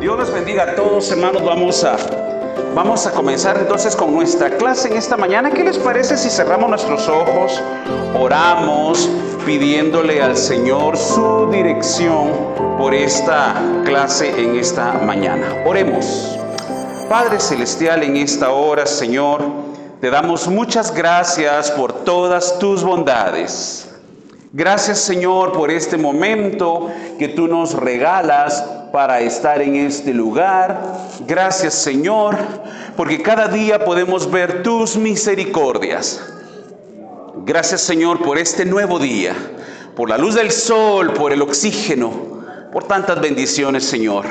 Dios les bendiga a todos, hermanos. Vamos a comenzar entonces con nuestra clase en esta mañana. ¿Qué les parece si cerramos nuestros ojos, oramos, pidiéndole al Señor su dirección por esta clase en esta mañana? Oremos. Padre Celestial, en esta hora, Señor, te damos muchas gracias por todas tus bondades. Gracias, Señor, por este momento que tú nos regalas para estar en este lugar. Gracias, Señor, porque cada día podemos ver tus misericordias. Gracias, Señor, por este nuevo día, por la luz del sol, por el oxígeno, por tantas bendiciones, Señor.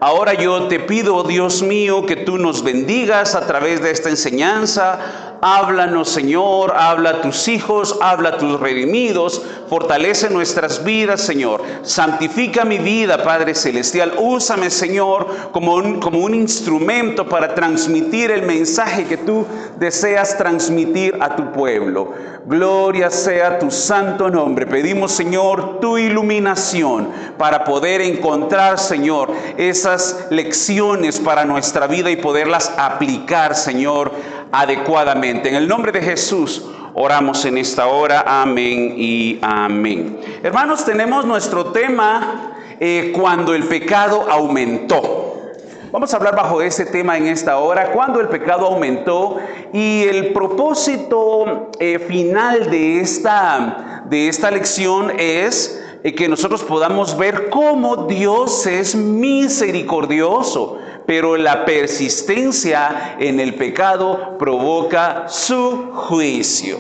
Ahora yo te pido, Dios mío, que tú nos bendigas a través de esta enseñanza. Háblanos, Señor, habla a tus hijos, habla a tus redimidos, fortalece nuestras vidas, Señor. Santifica mi vida, Padre Celestial. Úsame, Señor, como un instrumento para transmitir el mensaje que tú deseas transmitir a tu pueblo. Gloria sea tu santo nombre. Pedimos, Señor, tu iluminación para poder encontrar, Señor, esas lecciones para nuestra vida y poderlas aplicar, Señor, adecuadamente. En el nombre de Jesús oramos en esta hora. Amén y amén. Hermanos, tenemos nuestro tema, cuando el pecado aumentó. Vamos a hablar bajo ese tema en esta hora, cuando el pecado aumentó, y el propósito final de esta lección es que nosotros podamos ver cómo Dios es misericordioso, pero la persistencia en el pecado provoca su juicio.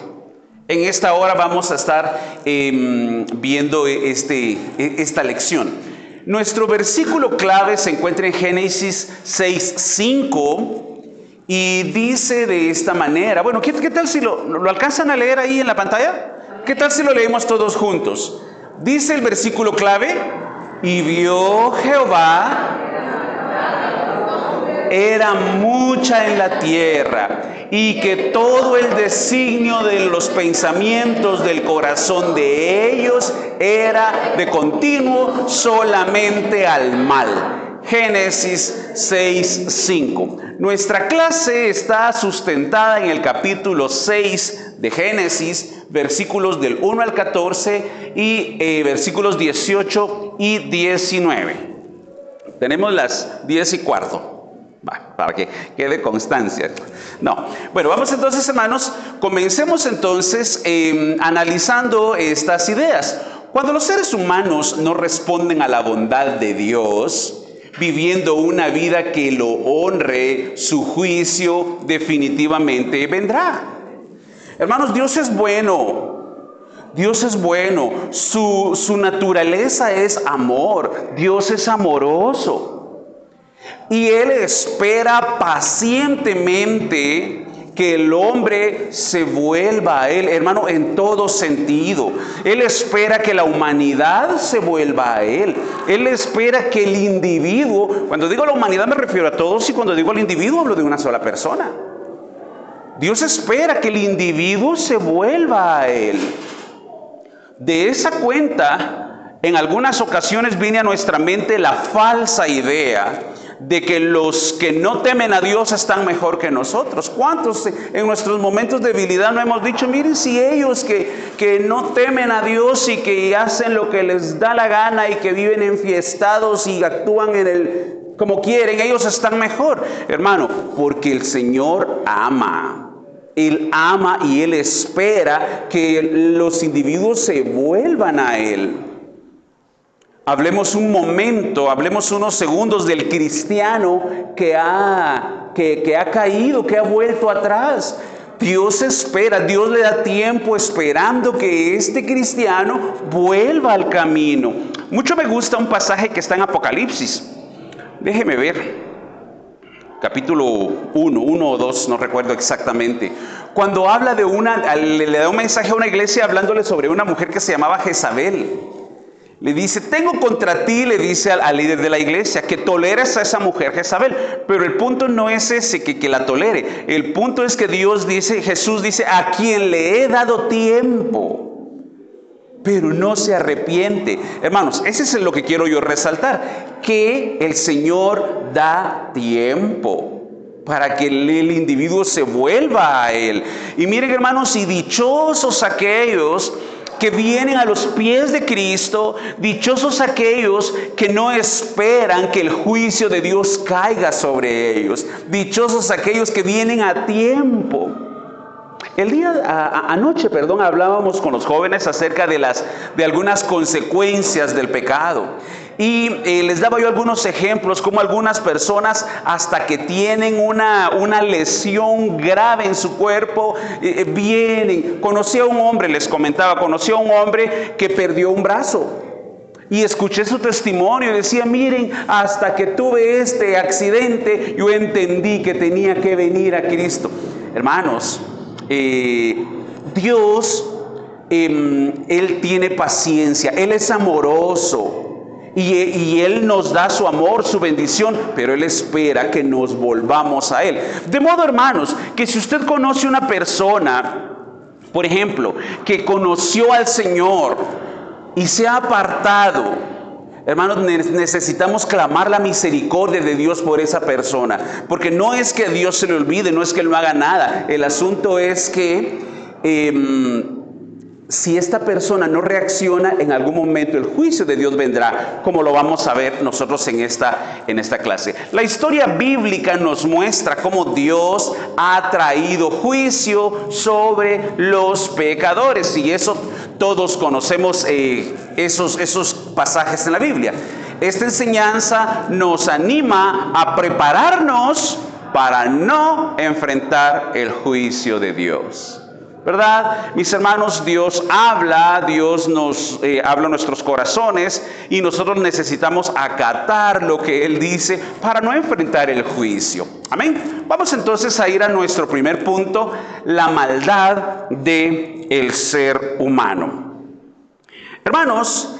En esta hora vamos a estar viendo esta lección. Nuestro versículo clave se encuentra en Génesis 6:5 y dice de esta manera. Bueno, ¿qué tal si lo alcanzan a leer ahí en la pantalla? ¿Qué tal si lo leemos todos juntos? Dice el versículo clave: y vio Jehová era mucha en la tierra, y que todo el designio de los pensamientos del corazón de ellos era de continuo solamente al mal. Génesis 6:5. Nuestra clase está sustentada en el capítulo 6 de Génesis, versículos del 1 al 14 y versículos 18 y 19. Tenemos las 10:15. Para que quede constancia. No. Bueno, vamos entonces, hermanos, comencemos entonces analizando estas ideas. Cuando los seres humanos no responden a la bondad de Dios, viviendo una vida que lo honre, su juicio definitivamente vendrá. Hermanos, Dios es bueno. Dios es bueno. Su naturaleza es amor. Dios es amoroso. Y Él espera pacientemente que el hombre se vuelva a Él, hermano, en todo sentido. Él espera que la humanidad se vuelva a Él. Él espera que el individuo, cuando digo la humanidad me refiero a todos, y cuando digo al individuo hablo de una sola persona. Dios espera que el individuo se vuelva a Él. De esa cuenta, en algunas ocasiones viene a nuestra mente la falsa idea de que los que no temen a Dios están mejor que nosotros. ¿Cuántos en nuestros momentos de debilidad no hemos dicho: miren, si ellos que no temen a Dios y que hacen lo que les da la gana y que viven enfiestados y actúan como quieren, ellos están mejor? Hermano, porque el Señor ama. Él ama y Él espera que los individuos se vuelvan a Él. Hablemos un momento, hablemos unos segundos del cristiano que ha caído, que ha vuelto atrás. Dios espera, Dios le da tiempo esperando que este cristiano vuelva al camino. Mucho me gusta un pasaje que está en Apocalipsis. Déjeme ver. Capítulo 1 o 2, no recuerdo exactamente. Cuando habla de le da un mensaje a una iglesia hablándole sobre una mujer que se llamaba Jezabel. Le dice: tengo contra ti, le dice al líder de la iglesia, que toleres a esa mujer Jezabel. Pero el punto no es ese, que la tolere. El punto es que Jesús dice: a quien le he dado tiempo. pero no se arrepiente. Hermanos, ese es lo que quiero yo resaltar, que el Señor da tiempo para que el individuo se vuelva a Él. Y miren, hermanos, y dichosos aquellos que vienen a los pies de Cristo, dichosos aquellos que no esperan que el juicio de Dios caiga sobre ellos, dichosos aquellos que vienen a tiempo. Anoche, hablábamos con los jóvenes acerca de algunas consecuencias del pecado. Y les daba yo algunos ejemplos, como algunas personas hasta que tienen una lesión grave en su cuerpo, vienen. Conocí a un hombre, les comentaba, conocí a un hombre que perdió un brazo. Y escuché su testimonio y decía, miren, hasta que tuve este accidente, yo entendí que tenía que venir a Cristo. Hermanos, Dios, Él tiene paciencia, Él es amoroso. Y Él nos da su amor, su bendición, pero Él espera que nos volvamos a Él. De modo, hermanos, que si usted conoce una persona, por ejemplo, que conoció al Señor y se ha apartado, hermanos, necesitamos clamar la misericordia de Dios por esa persona. Porque no es que a Dios se le olvide, no es que Él no haga nada. El asunto es que si esta persona no reacciona, en algún momento el juicio de Dios vendrá, como lo vamos a ver nosotros en esta clase. La historia bíblica nos muestra cómo Dios ha traído juicio sobre los pecadores, y eso todos conocemos esos pasajes en la Biblia. Esta enseñanza nos anima a prepararnos para no enfrentar el juicio de Dios. ¿Verdad? Mis hermanos, Dios nos habla a nuestros corazones, y nosotros necesitamos acatar lo que Él dice para no enfrentar el juicio. Amén. Vamos entonces a ir a nuestro primer punto, la maldad del ser humano. Hermanos,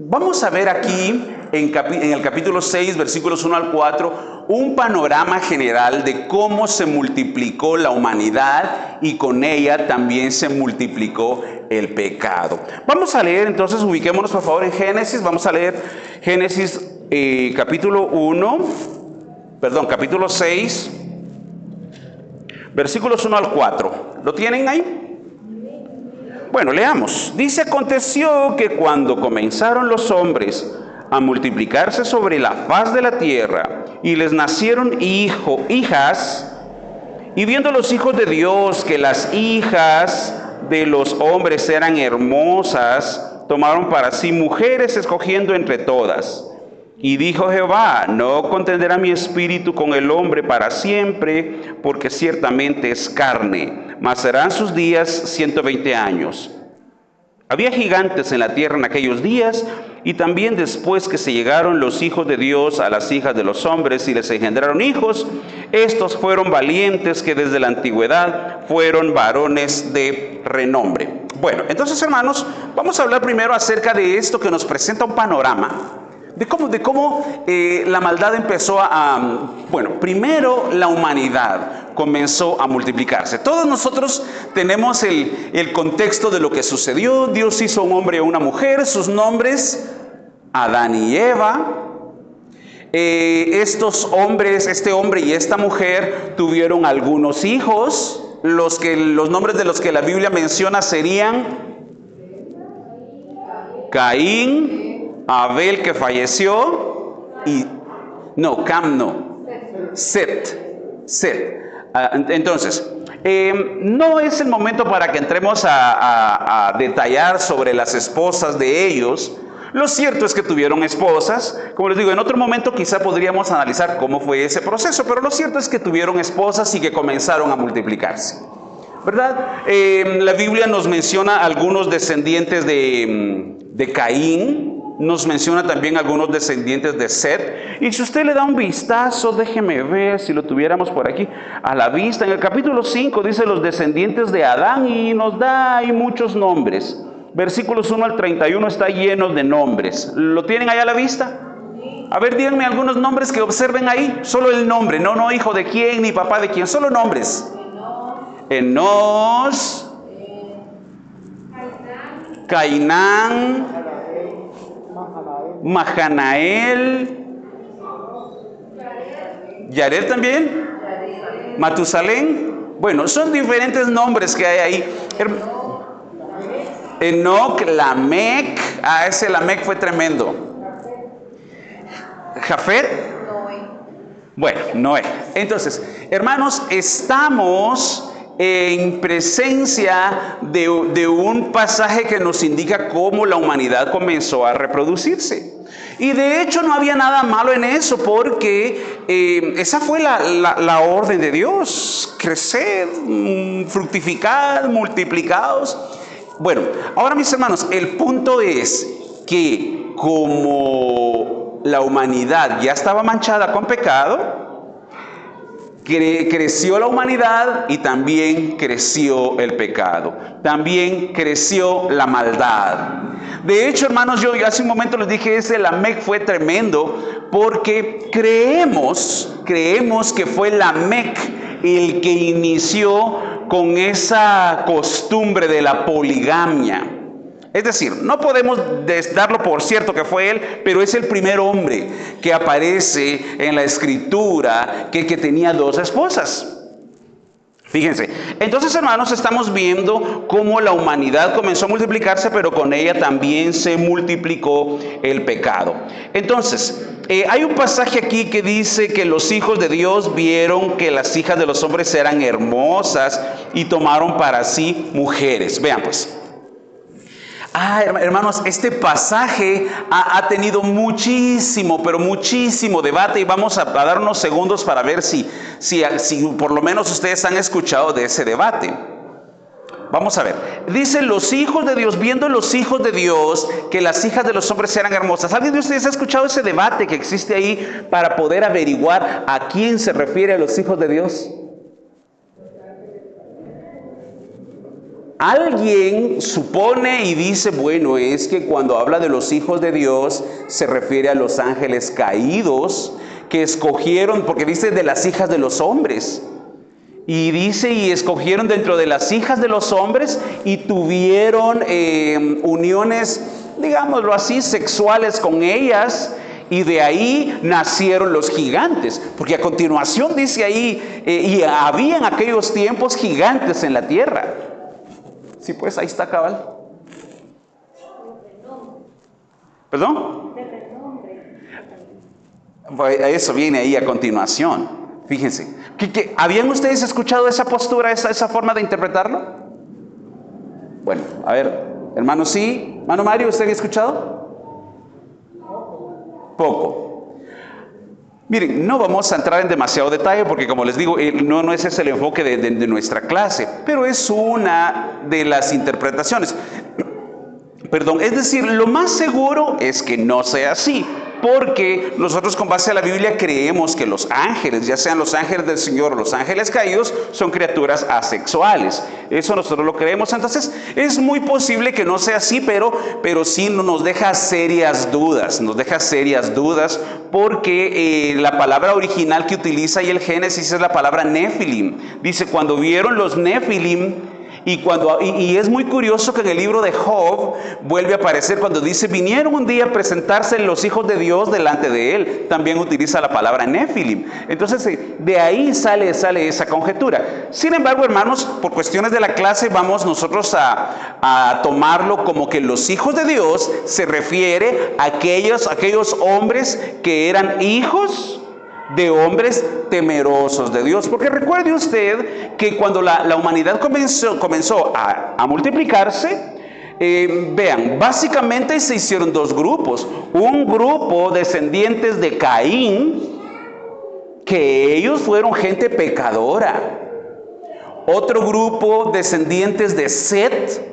vamos a ver aquí en el capítulo 6, versículos 1 al 4, un panorama general de cómo se multiplicó la humanidad y con ella también se multiplicó el pecado. Vamos a leer entonces, ubiquémonos por favor en Génesis, vamos a leer Génesis capítulo 6, versículos 1 al 4. ¿Lo tienen ahí? Bueno, leamos. Dice, aconteció que cuando comenzaron los hombres a multiplicarse sobre la faz de la tierra, y les nacieron hijas, y viendo los hijos de Dios que las hijas de los hombres eran hermosas, tomaron para sí mujeres, escogiendo entre todas. Y dijo Jehová, no contenderá mi espíritu con el hombre para siempre, porque ciertamente es carne, mas serán sus días 120 años. Había gigantes en la tierra en aquellos días, y también después que se llegaron los hijos de Dios a las hijas de los hombres y les engendraron hijos, estos fueron valientes, que desde la antigüedad fueron varones de renombre. Bueno, entonces, hermanos, vamos a hablar primero acerca de esto que nos presenta un panorama de cómo la maldad empezó primero la humanidad comenzó a multiplicarse. Todos nosotros tenemos el contexto de lo que sucedió. Dios hizo un hombre y una mujer, sus nombres, Adán y Eva. Este hombre y esta mujer tuvieron algunos hijos. Los nombres de los que la Biblia menciona serían Caín, Abel, que falleció, y Set. Entonces, no es el momento para que entremos a detallar sobre las esposas de ellos. Lo cierto es que tuvieron esposas. Como les digo, en otro momento quizá podríamos analizar cómo fue ese proceso, pero lo cierto es que tuvieron esposas y que comenzaron a multiplicarse, ¿verdad? La Biblia nos menciona algunos descendientes de Caín. Nos menciona también algunos descendientes de Set. Y si usted le da un vistazo, déjeme ver si lo tuviéramos por aquí a la vista. En el capítulo 5 dice los descendientes de Adán, y nos da ahí muchos nombres. Versículos 1 al 31 está lleno de nombres. ¿Lo tienen ahí a la vista? A ver, díganme algunos nombres que observen ahí. Solo el nombre, no hijo de quién, ni papá de quién, solo nombres. Enos, Cainán, Mahanael, Yared también, Matusalén. Bueno, son diferentes nombres que hay ahí. Enoc, Lamec. Ese Lamec fue tremendo. Jafet. Bueno, Noé. Entonces, hermanos, estamos en presencia de un pasaje que nos indica cómo la humanidad comenzó a reproducirse. Y de hecho no había nada malo en eso, porque esa fue la orden de Dios: crecer, fructificar, multiplicados. Bueno, ahora mis hermanos, el punto es que como la humanidad ya estaba manchada con pecado, creció la humanidad y también creció el pecado. También creció la maldad. De hecho, hermanos, yo hace un momento les dije, ese Lamec fue tremendo, porque creemos que fue Lamec el que inició con esa costumbre de la poligamia. Es decir, no podemos darlo por cierto que fue él, pero es el primer hombre que aparece en la escritura que tenía 2 esposas. Fíjense, entonces hermanos, estamos viendo cómo la humanidad comenzó a multiplicarse, pero con ella también se multiplicó el pecado. Entonces, hay un pasaje aquí que dice que los hijos de Dios vieron que las hijas de los hombres eran hermosas y tomaron para sí mujeres. Vean pues. Hermanos, este pasaje ha tenido muchísimo, pero muchísimo debate, y vamos a dar unos segundos para ver si por lo menos ustedes han escuchado de ese debate. Vamos a ver. Dice los hijos de Dios, viendo los hijos de Dios que las hijas de los hombres eran hermosas. ¿Alguien de ustedes ha escuchado ese debate que existe ahí para poder averiguar a quién se refiere a los hijos de Dios? Alguien supone y dice, bueno, es que cuando habla de los hijos de Dios se refiere a los ángeles caídos que escogieron, porque dice de las hijas de los hombres. Y dice, y escogieron dentro de las hijas de los hombres y tuvieron uniones, digámoslo así, sexuales con ellas. Y de ahí nacieron los gigantes, porque a continuación dice ahí, y había en aquellos tiempos gigantes en la tierra. Sí, pues ahí está cabal. ¿Perdón? Eso viene ahí a continuación. Fíjense. ¿Habían ustedes escuchado esa postura, esa forma de interpretarlo? Bueno, a ver, hermano, sí. Hermano Mario, ¿usted había escuchado? Poco. Miren, no vamos a entrar en demasiado detalle porque, como les digo, no ese es el enfoque de nuestra clase, pero es una de las interpretaciones. Perdón, es decir, lo más seguro es que no sea así, porque nosotros con base a la Biblia creemos que los ángeles, ya sean los ángeles del Señor o los ángeles caídos, son criaturas asexuales. Eso nosotros lo creemos. Entonces es muy posible que no sea así, pero sí nos deja serias dudas. Nos deja serias dudas porque la palabra original que utiliza ahí el Génesis es la palabra Nefilim. Dice, cuando vieron los Nefilim. Y es muy curioso que en el libro de Job vuelve a aparecer cuando dice, vinieron un día a presentarse los hijos de Dios delante de él. También utiliza la palabra Nefilim. Entonces de ahí sale esa conjetura. Sin embargo, hermanos, por cuestiones de la clase vamos nosotros a tomarlo como que los hijos de Dios se refiere a aquellos hombres que eran hijos de hombres temerosos de Dios. Porque recuerde usted que cuando la humanidad comenzó a multiplicarse, vean, básicamente se hicieron 2 grupos. Un grupo descendientes de Caín, que ellos fueron gente pecadora. Otro grupo descendientes de Set.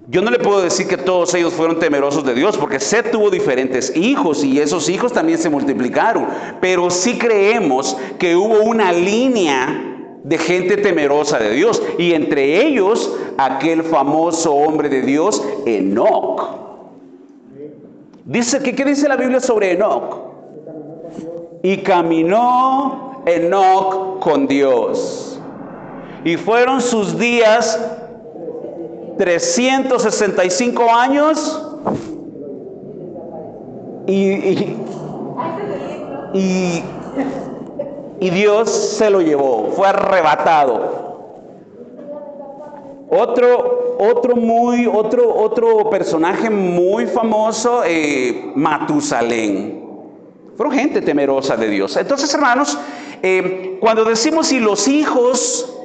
Yo no le puedo decir que todos ellos fueron temerosos de Dios, porque Set tuvo diferentes hijos y esos hijos también se multiplicaron. Pero sí creemos que hubo una línea de gente temerosa de Dios, y entre ellos aquel famoso hombre de Dios, Enoc. Dice ¿qué dice la Biblia sobre Enoc? Y caminó Enoc con Dios, y fueron sus días 365 años y Dios se lo llevó, fue arrebatado. Otro personaje muy famoso, Matusalén. Fueron gente temerosa de Dios. Entonces, hermanos, cuando decimos y los hijos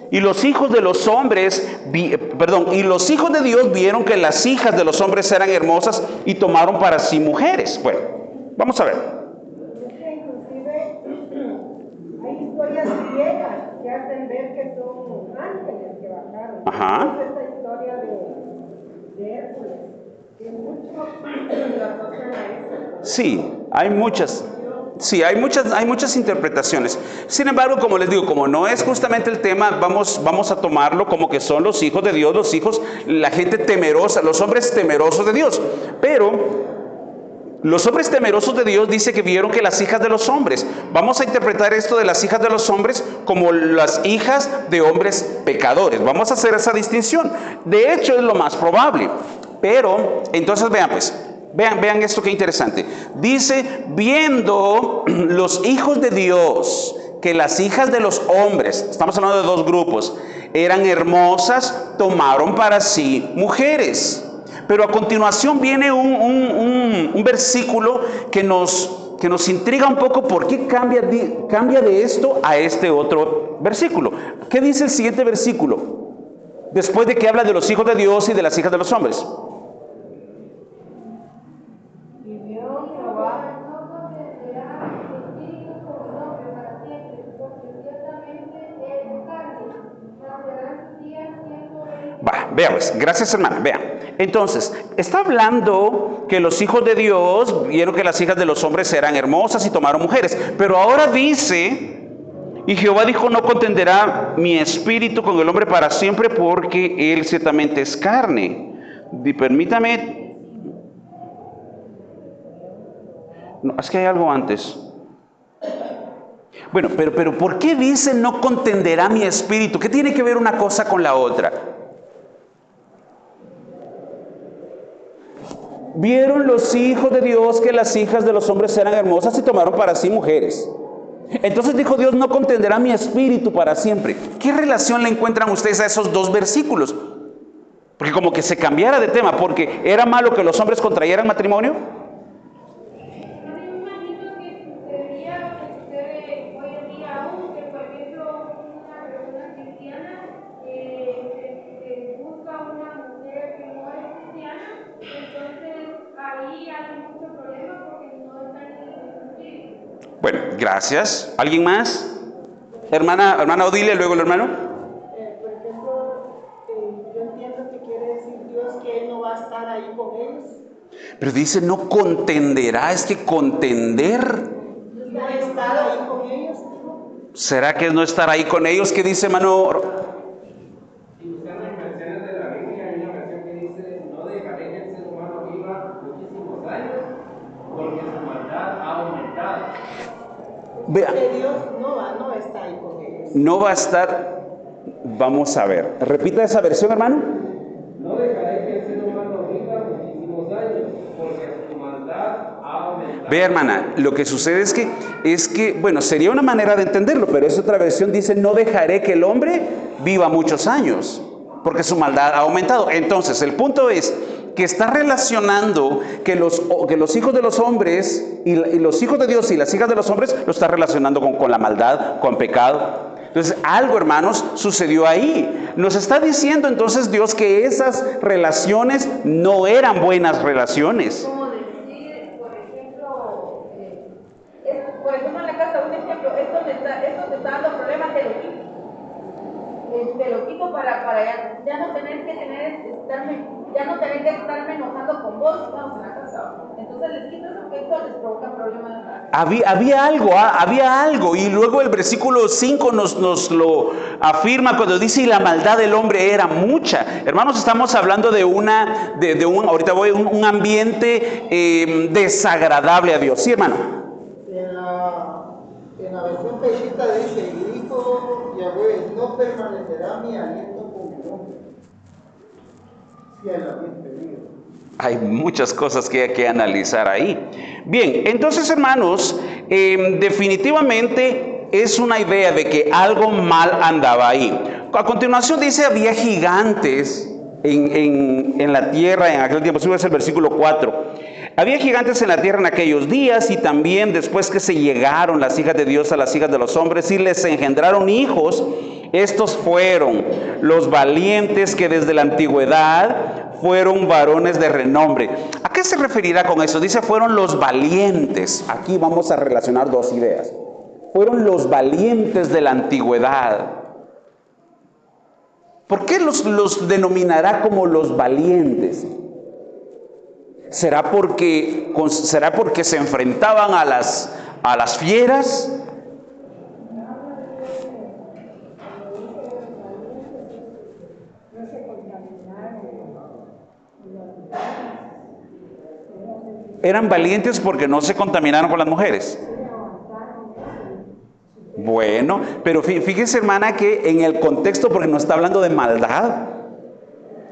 de los hombres, y los hijos de Dios vieron que las hijas de los hombres eran hermosas y tomaron para sí mujeres. Bueno, vamos a ver. Inclusive hay historias griegas que hacen ver que son ángeles que bajaron. Ajá. Esta historia de Hércules, que muchos la asocian a eso. Sí, hay muchas. Sí, hay muchas interpretaciones. Sin embargo, como les digo, como no es justamente el tema, vamos a tomarlo como que son los hijos de Dios, la gente temerosa, los hombres temerosos de Dios. Pero los hombres temerosos de Dios dice que vieron que las hijas de los hombres. Vamos a interpretar esto de las hijas de los hombres como las hijas de hombres pecadores. Vamos a hacer esa distinción. De hecho, es lo más probable. Pero, entonces vean pues. Vean esto que interesante. Dice, viendo los hijos de Dios que las hijas de los hombres, estamos hablando de dos grupos, eran hermosas, tomaron para sí mujeres. Pero a continuación viene un versículo que nos intriga un poco. ¿Por qué cambia de esto a este otro versículo? ¿Qué dice el siguiente versículo? Después de que habla de los hijos de Dios y de las hijas de los hombres. Veamos, gracias hermana, vean. Entonces, está hablando que los hijos de Dios vieron que las hijas de los hombres eran hermosas y tomaron mujeres. Pero ahora dice, y Jehová dijo, no contenderá mi espíritu con el hombre para siempre, porque él ciertamente es carne. Y permítame, no, es que hay algo antes. Bueno, pero ¿por qué dice no contenderá mi espíritu? ¿Qué tiene que ver una cosa con la otra? Vieron los hijos de Dios que las hijas de los hombres eran hermosas y tomaron para sí mujeres. Entonces dijo Dios, no contenderá mi espíritu para siempre. ¿Qué relación le encuentran ustedes a esos dos versículos? Porque como que se cambiara de tema, porque era malo que los hombres contrayeran matrimonio. Bueno, gracias. ¿Alguien más? Hermana Odilia, luego el hermano. Por ejemplo, yo entiendo que quiere decir Dios que Él no va a estar ahí con ellos. Pero dice no contenderá, es que contender. No estar ahí con ellos. ¿Será que es no estar ahí con ellos? ¿Qué dice hermano? Y buscando en versiones de la Biblia, hay una versión que dice, no dejaré que el ser humano viva muchísimos años, porque su maldad ha aumentado. Vea. Que Dios no está ahí con ellos. No va a estar. Vamos a ver. Repita esa versión, hermano. No dejaré que el ser humano viva muchísimos años, porque su maldad ha aumentado. Vea, hermana, lo que sucede es que, bueno, sería una manera de entenderlo, pero esa otra versión dice, no dejaré que el hombre viva muchos años, porque su maldad ha aumentado. Entonces, el punto es que está relacionando que los hijos de los hombres y los hijos de Dios y las hijas de los hombres lo está relacionando con la maldad, con pecado. Entonces, algo, hermanos, sucedió ahí. Nos está diciendo entonces Dios que esas relaciones no eran buenas relaciones. Como decir, por ejemplo, en la casa, un ejemplo, esto te está dando problemas, te lo quito para ya no tener que estarme enojando con vos, vamos en la casa. Entonces les quito eso que esto les provoca problemas. Había algo, y luego el versículo 5 nos lo afirma cuando dice, y la maldad del hombre era mucha. Hermanos, estamos hablando de un ambiente desagradable a Dios. Sí, hermano. En la versión Peshita dice, y dijo Yahweh, no permanecerá mi aliento con el hombre. Hay muchas cosas que hay que analizar ahí. Bien, entonces hermanos, definitivamente es una idea de que algo mal andaba ahí. A continuación dice, había gigantes en la tierra en aquel tiempo. Eso es el versículo 4. Había gigantes en la tierra en aquellos días, y también después que se llegaron las hijas de Dios a las hijas de los hombres y les engendraron hijos. Estos fueron los valientes que desde la antigüedad fueron varones de renombre. ¿A qué se referirá con eso? Dice, fueron los valientes. Aquí vamos a relacionar dos ideas. Fueron los valientes de la antigüedad. ¿Por qué los denominará como los valientes? ¿Será porque se enfrentaban a las fieras? ¿Eran valientes porque no se contaminaron con las mujeres? Bueno, pero fíjese, hermana, que en el contexto, porque no está hablando de maldad.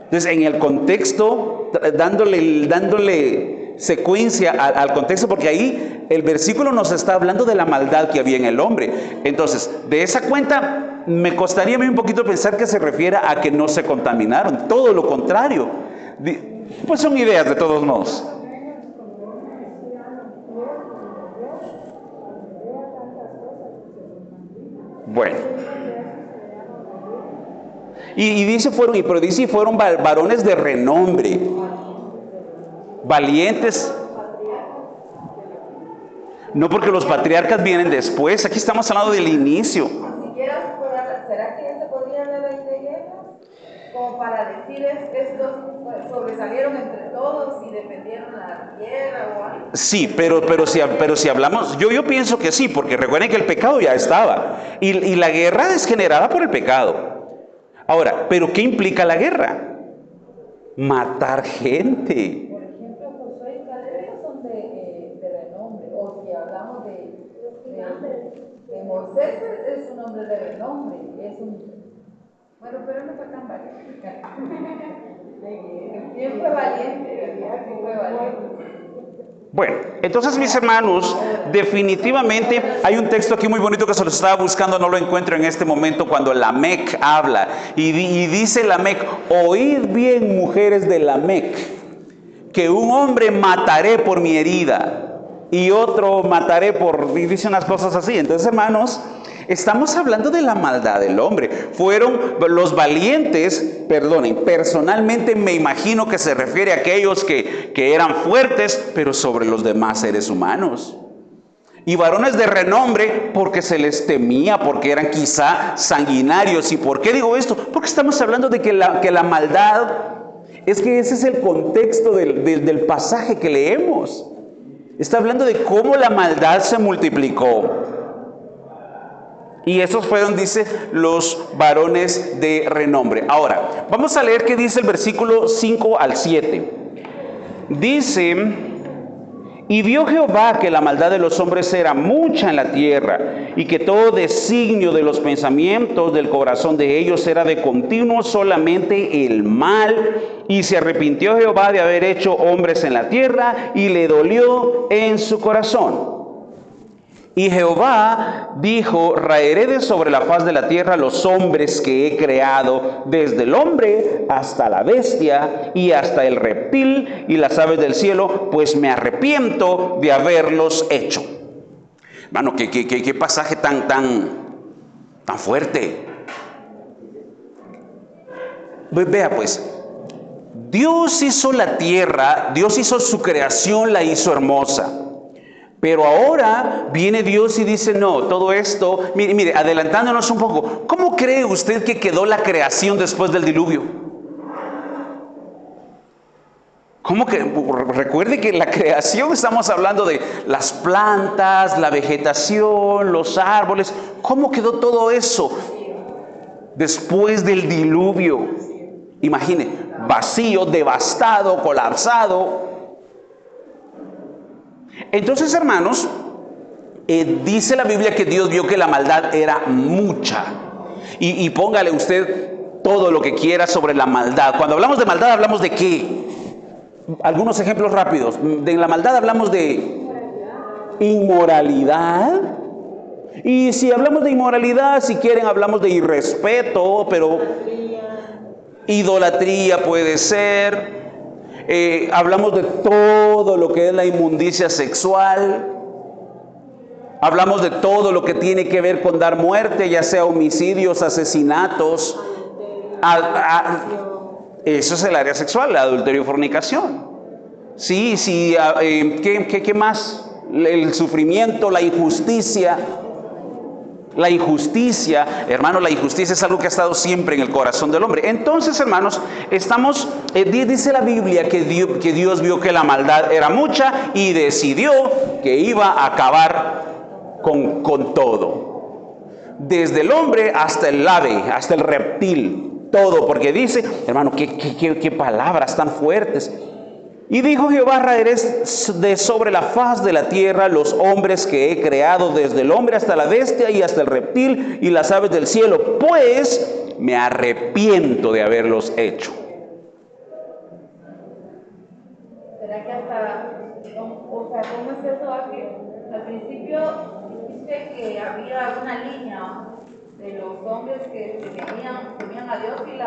Entonces, en el contexto, dándole secuencia al contexto, porque ahí el versículo nos está hablando de la maldad que había en el hombre. Entonces, de esa cuenta, me costaría a mí un poquito pensar que se refiere a que no se contaminaron. Todo lo contrario. Pues son ideas de todos modos. Bueno. Y dice fueron varones de renombre, valientes. No, porque los patriarcas vienen después. Aquí estamos hablando del inicio. ¿Será que se podría hablar ahí de guerra? Como para decir, estos sobresalieron entre todos y defendieron la tierra o algo. Sí, pero si hablamos, yo pienso que sí, porque recuerden que el pecado ya estaba. Y la guerra es generada por el pecado. Ahora, ¿pero qué implica la guerra? Matar gente. Por ejemplo, Josué y Caleb son de renombre. O si hablamos de Moisés, es un hombre de renombre. Bueno, pero no fue tan valiente. ¿Quién fue valiente? ¿Quién fue valiente? Bueno, entonces mis hermanos, definitivamente hay un texto aquí muy bonito que se lo estaba buscando, no lo encuentro en este momento, cuando Lamec habla y dice Lamec: oíd bien, mujeres de Lamec, que un hombre mataré por mi herida y otro mataré y dice unas cosas así. Entonces, hermanos, estamos hablando de la maldad del hombre. Fueron los valientes, personalmente me imagino que se refiere a aquellos que eran fuertes, pero sobre los demás seres humanos. Y varones de renombre porque se les temía, porque eran quizá sanguinarios. ¿Y por qué digo esto? Porque estamos hablando de que la maldad, es que ese es el contexto del pasaje que leemos. Está hablando de cómo la maldad se multiplicó. Y esos fueron, dice, los varones de renombre. Ahora, vamos a leer qué dice el versículo 5 al 7. Dice: y vio Jehová que la maldad de los hombres era mucha en la tierra, y que todo designio de los pensamientos del corazón de ellos era de continuo solamente el mal. Y se arrepintió Jehová de haber hecho hombres en la tierra, y le dolió en su corazón. Y Jehová dijo: raeré de sobre la faz de la tierra los hombres que he creado, desde el hombre hasta la bestia y hasta el reptil y las aves del cielo, pues me arrepiento de haberlos hecho. Hermano, qué pasaje tan fuerte. Vea pues, Dios hizo la tierra, Dios hizo su creación, la hizo hermosa. Pero ahora viene Dios y dice: no, todo esto, mire, adelantándonos un poco, ¿cómo cree usted que quedó la creación después del diluvio? ¿Cómo que? Recuerde que la creación, estamos hablando de las plantas, la vegetación, los árboles. ¿Cómo quedó todo eso después del diluvio? Imagine, vacío, devastado, colapsado. Entonces, hermanos, dice la Biblia que Dios vio que la maldad era mucha. Y póngale usted todo lo que quiera sobre la maldad. Cuando hablamos de maldad, ¿hablamos de qué? Algunos ejemplos rápidos. De la maldad hablamos de inmoralidad. Y si hablamos de inmoralidad, si quieren, hablamos de irrespeto, pero idolatría puede ser. Hablamos de todo lo que es la inmundicia sexual. Hablamos de todo lo que tiene que ver con dar muerte, ya sea homicidios, asesinatos. Eso es el área sexual, adulterio y fornicación. Sí, sí. ¿Qué más? El sufrimiento, la injusticia. La injusticia, hermanos, la injusticia es algo que ha estado siempre en el corazón del hombre. Entonces, hermanos, dice la Biblia que Dios vio que la maldad era mucha y decidió que iba a acabar con todo. Desde el hombre hasta el ave, hasta el reptil, todo. Porque dice, hermano, qué palabras tan fuertes. Y dijo Jehová, raeré de sobre la faz de la tierra los hombres que he creado, desde el hombre hasta la bestia y hasta el reptil y las aves del cielo, pues me arrepiento de haberlos hecho. ¿Será que hasta, cómo es eso? Al principio dijiste que había una línea de los hombres que temían a Dios y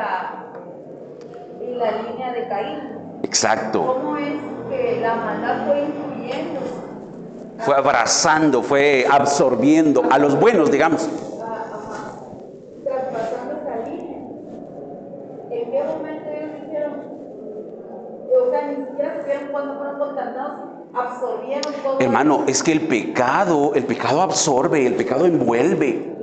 la línea de Caín? Exacto. ¿Cómo es que la maldad fue influyendo? Fue abrazando, fue absorbiendo a los buenos, digamos. Traspasando esa línea. ¿En qué momento ellos dijeron? O sea, ni siquiera supieron cuándo fueron contaminados, absorbieron todo. Hermano, es que el pecado absorbe, el pecado envuelve.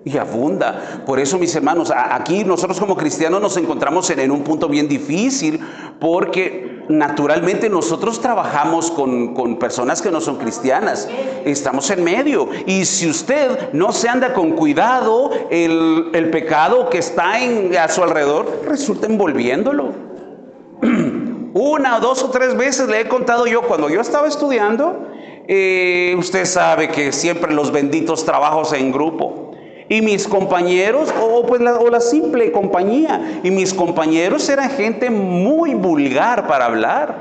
Y abunda. Por eso, mis hermanos, aquí nosotros como cristianos nos encontramos en un punto bien difícil, porque naturalmente nosotros trabajamos con personas que no son cristianas. Estamos en medio. Y si usted no se anda con cuidado, el pecado que está a su alrededor resulta envolviéndolo. 1, 2 o 3 veces le he contado yo, cuando yo estaba estudiando, usted sabe que siempre los benditos trabajos en grupo. Y mis compañeros, o la simple compañía, y mis compañeros eran gente muy vulgar para hablar.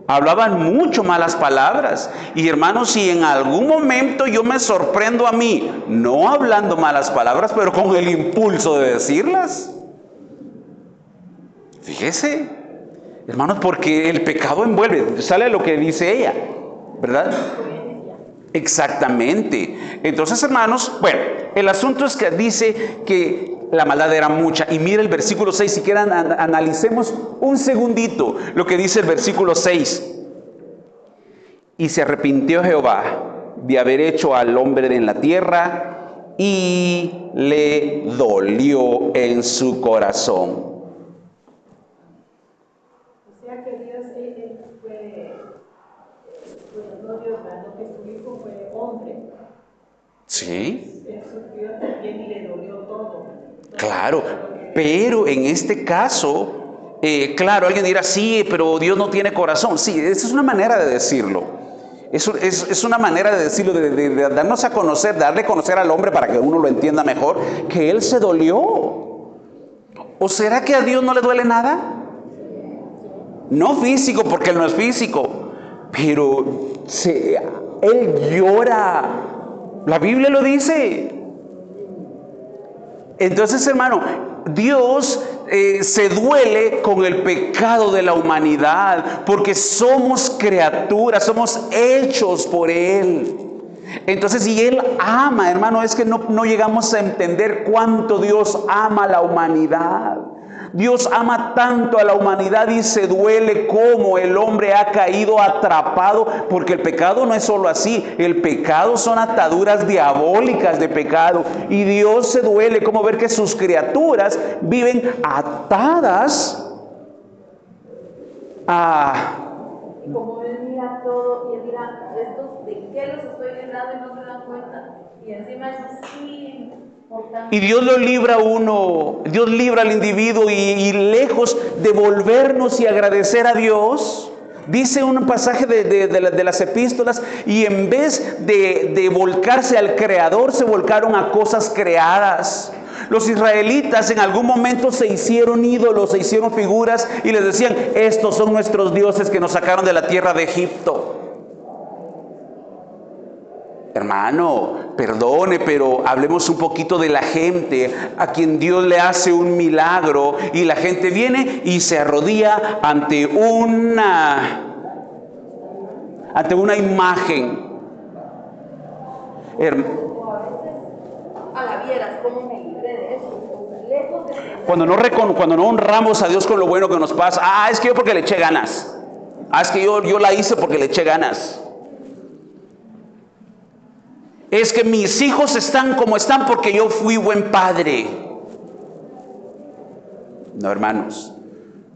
Hablaban mucho malas palabras. Y hermanos, si en algún momento yo me sorprendo a mí, no hablando malas palabras, pero con el impulso de decirlas. Fíjese, hermanos, porque el pecado envuelve, sale lo que dice ella, ¿verdad? Exactamente. Entonces, hermanos, bueno, el asunto es que dice que la maldad era mucha. Y mira el versículo 6, si quieren analicemos un segundito lo que dice el versículo 6. Y se arrepintió Jehová de haber hecho al hombre en la tierra y le dolió en su corazón. O sea que Dios fue no Dios, sino que su hijo fue hombre. Sí. Él sufrió también y le dolió todo. Claro, pero en este caso, claro, alguien dirá, sí, pero Dios no tiene corazón. Sí, esa es una manera de decirlo. Es una manera de decirlo, de darnos a conocer, darle a conocer al hombre para que uno lo entienda mejor, que Él se dolió. ¿O será que a Dios no le duele nada? No físico, porque Él no es físico, pero Él llora. La Biblia lo dice. Entonces, hermano, Dios se duele con el pecado de la humanidad, porque somos criaturas, somos hechos por Él. Entonces, y Él ama, hermano, es que no llegamos a entender cuánto Dios ama a la humanidad. Dios ama tanto a la humanidad y se duele como el hombre ha caído atrapado, porque el pecado no es solo así, el pecado son ataduras diabólicas de pecado, y Dios se duele como ver que sus criaturas viven atadas a... Y como Él mira todo, y Él mira, estos de qué los estoy librando y no se dan cuenta, y encima eso sí. Y Dios lo libra a uno, Dios libra al individuo, y lejos de volvernos y agradecer a Dios, dice un pasaje de las epístolas, y en vez de volcarse al Creador, se volcaron a cosas creadas. Los israelitas en algún momento se hicieron ídolos, se hicieron figuras y les decían, estos son nuestros dioses que nos sacaron de la tierra de Egipto. Hermano, perdone, pero hablemos un poquito de la gente a quien Dios le hace un milagro y la gente viene y se arrodilla ante una imagen. A la vieras, ¿cómo me libré de eso? Lejos de... Cuando no honramos a Dios con lo bueno que nos pasa, es que yo porque le eché ganas. Es que yo la hice porque le eché ganas. Es que mis hijos están como están porque yo fui buen padre. No, hermanos,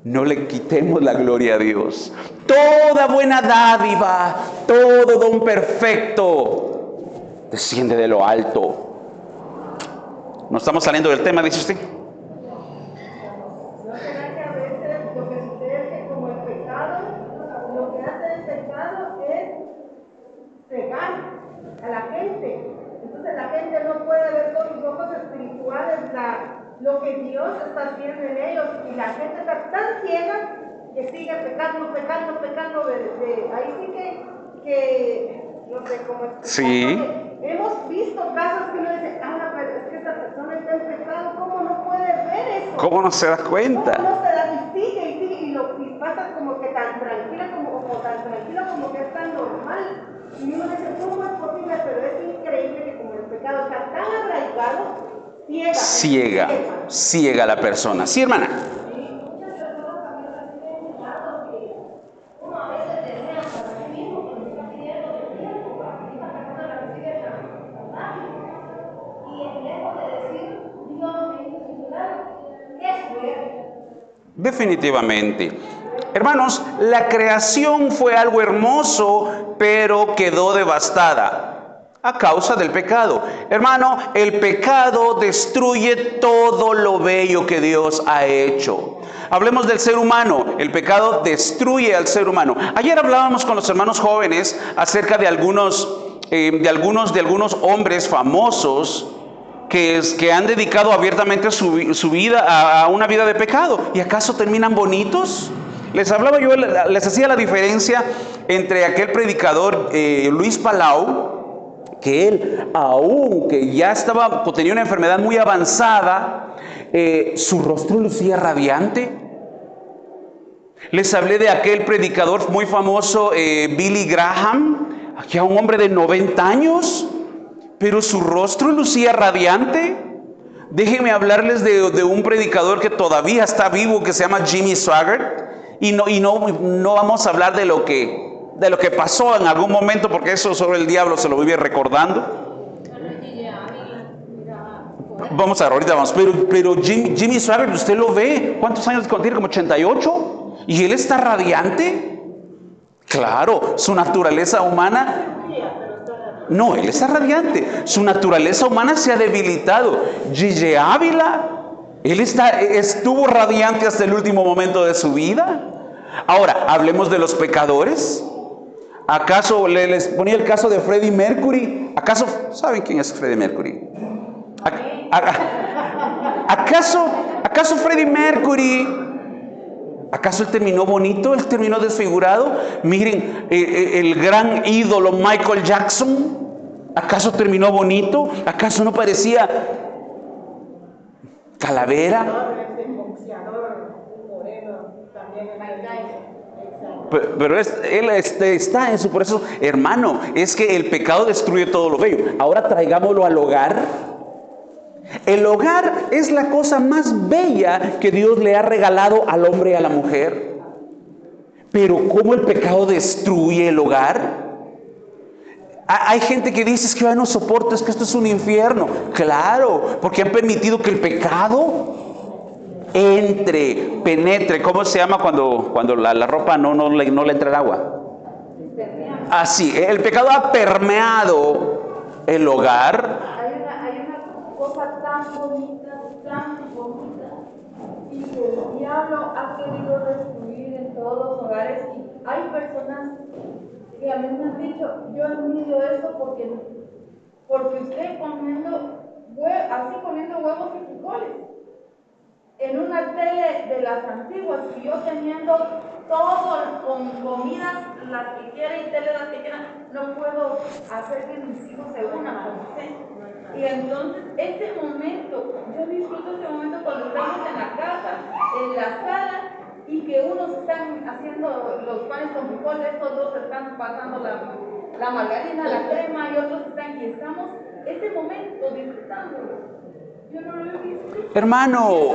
no le quitemos la gloria a Dios. Toda buena dádiva, todo don perfecto, desciende de lo alto. No estamos saliendo del tema, dice usted. ¿No será que a veces lo que sucede es que como el pecado, lo que hace el pecado es cegar a la gente? Entonces la gente no puede ver con sus ojos espirituales lo que Dios está haciendo en ellos, y la gente está tan ciega que sigue pecando. Ahí sí que no sé cómo explicarlo. Sí. Hemos visto casos que uno dice, pero es que esta persona está en pecado, ¿cómo no puede ver eso? ¿Cómo no se da cuenta? ¿Cómo no se da? Y sigue, y pasa como que tan tranquila como que es tan normal. Y uno dice, ¿cómo es posible? Pero es increíble que como el pecado está tan arraigado, ciega a la persona. Sí, hermana. Definitivamente. Hermanos, la creación fue algo hermoso, pero quedó devastada a causa del pecado. Hermano, el pecado destruye todo lo bello que Dios ha hecho. Hablemos del ser humano. El pecado destruye al ser humano. Ayer hablábamos con los hermanos jóvenes acerca de algunos hombres famosos que han dedicado abiertamente su vida a una vida de pecado. ¿Y acaso terminan bonitos? Les hablaba yo, les hacía la diferencia entre aquel predicador Luis Palau, que él, aunque ya tenía una enfermedad muy avanzada, su rostro lucía radiante. Les hablé de aquel predicador muy famoso, Billy Graham, ya un hombre de 90 años, pero su rostro lucía radiante. Déjenme hablarles de un predicador que todavía está vivo, que se llama Jimmy Swaggart, y no vamos a hablar de lo que pasó en algún momento, porque eso sobre el diablo se lo vive recordando. Ahorita vamos, pero Jimmy Swaggart, usted lo ve, ¿cuántos años tiene? Como 88, y él está radiante. Claro, su naturaleza humana, no, él está radiante. Su naturaleza humana se ha debilitado. Gigi Ávila, él estuvo radiante hasta el último momento de su vida. Ahora, hablemos de los pecadores. ¿Acaso les ponía el caso de Freddie Mercury? ¿Acaso saben quién es Freddie Mercury? ¿Acaso Freddie Mercury, acaso él terminó bonito? ¿Él terminó desfigurado? Miren, el gran ídolo Michael Jackson, ¿acaso terminó bonito? ¿Acaso no parecía calavera? Pero él está en su proceso. Hermano, es que el pecado destruye todo lo bello. Ahora traigámoslo al hogar. El hogar es la cosa más bella que Dios le ha regalado al hombre y a la mujer. Pero ¿cómo el pecado destruye el hogar? Hay gente que dice, es que yo no soporto, es que esto es un infierno. Claro, porque han permitido que el pecado penetre. ¿Cómo se llama cuando la ropa no le entra el agua? Así, el pecado ha permeado el hogar. Hay una cosa tan bonita, y que el diablo ha querido destruir en todos los hogares. Y hay personas que a mí me han dicho, yo envidio eso porque usted comiendo así comiendo huevos y frijoles. En una tele de las antiguas y yo teniendo todo con comidas las que quiera y tele las que quiera, no puedo hacer que mis hijos se unan con usted. Y entonces este momento, yo disfruto este momento cuando estamos en la casa, en la sala, y que unos están haciendo los panes con frijoles, estos dos están pasando la margarina, la crema, y otros están, y estamos este momento disfrutándolo. Yo no lo he visto. Hermano,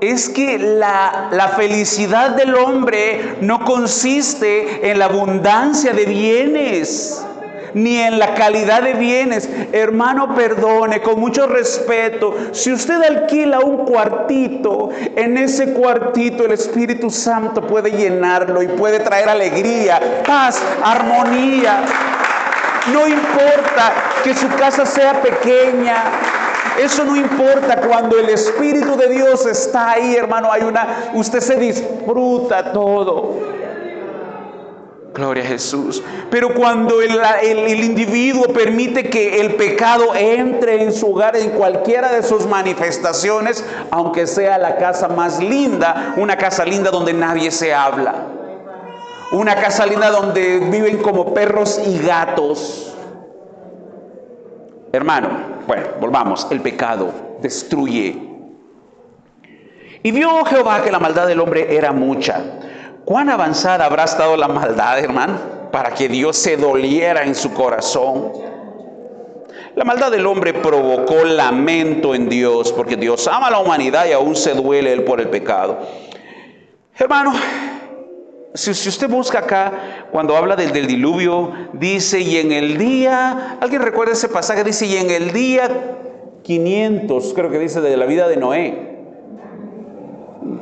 es que la felicidad del hombre no consiste en la abundancia de bienes, ni en la calidad de bienes. Hermano, perdone, con mucho respeto, si usted alquila un cuartito, en ese cuartito el Espíritu Santo puede llenarlo y puede traer alegría, paz, armonía. No importa que su casa sea pequeña. Eso no importa. Cuando el Espíritu de Dios está ahí, hermano, usted se disfruta todo. Gloria a Jesús. Pero cuando el individuo permite que el pecado entre en su hogar, en cualquiera de sus manifestaciones, aunque sea la casa más linda, una casa linda donde nadie se habla, una casa linda donde viven como perros y gatos. Hermano, bueno, volvamos. El pecado destruye. Y vio Jehová que la maldad del hombre era mucha. ¿Cuán avanzada habrá estado la maldad, hermano, para que Dios se doliera en su corazón? La maldad del hombre provocó lamento en Dios, porque Dios ama a la humanidad y aún se duele él por el pecado. Hermano, si usted busca acá, cuando habla del diluvio, dice, y en el día, ¿alguien recuerda ese pasaje? Dice, y en el día 500, creo que dice, de la vida de Noé.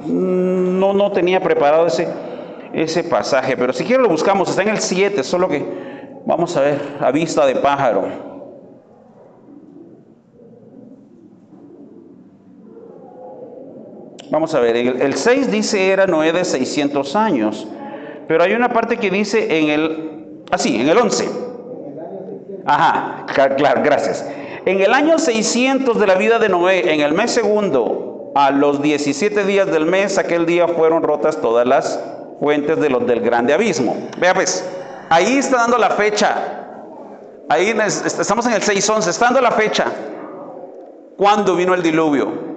No tenía preparado ese pasaje, pero si quiere lo buscamos, está en el 7, solo que vamos a ver a vista de pájaro. Vamos a ver, el 6 dice era Noé de 600 años, pero hay una parte que dice en el 11. Ajá, claro, gracias. En el año 600 de la vida de Noé, en el mes segundo, a los 17 días del mes, aquel día fueron rotas todas las fuentes del grande abismo. Vea pues, ahí está dando la fecha. Ahí estamos en el 6:11, está dando la fecha. ¿Cuándo vino el diluvio?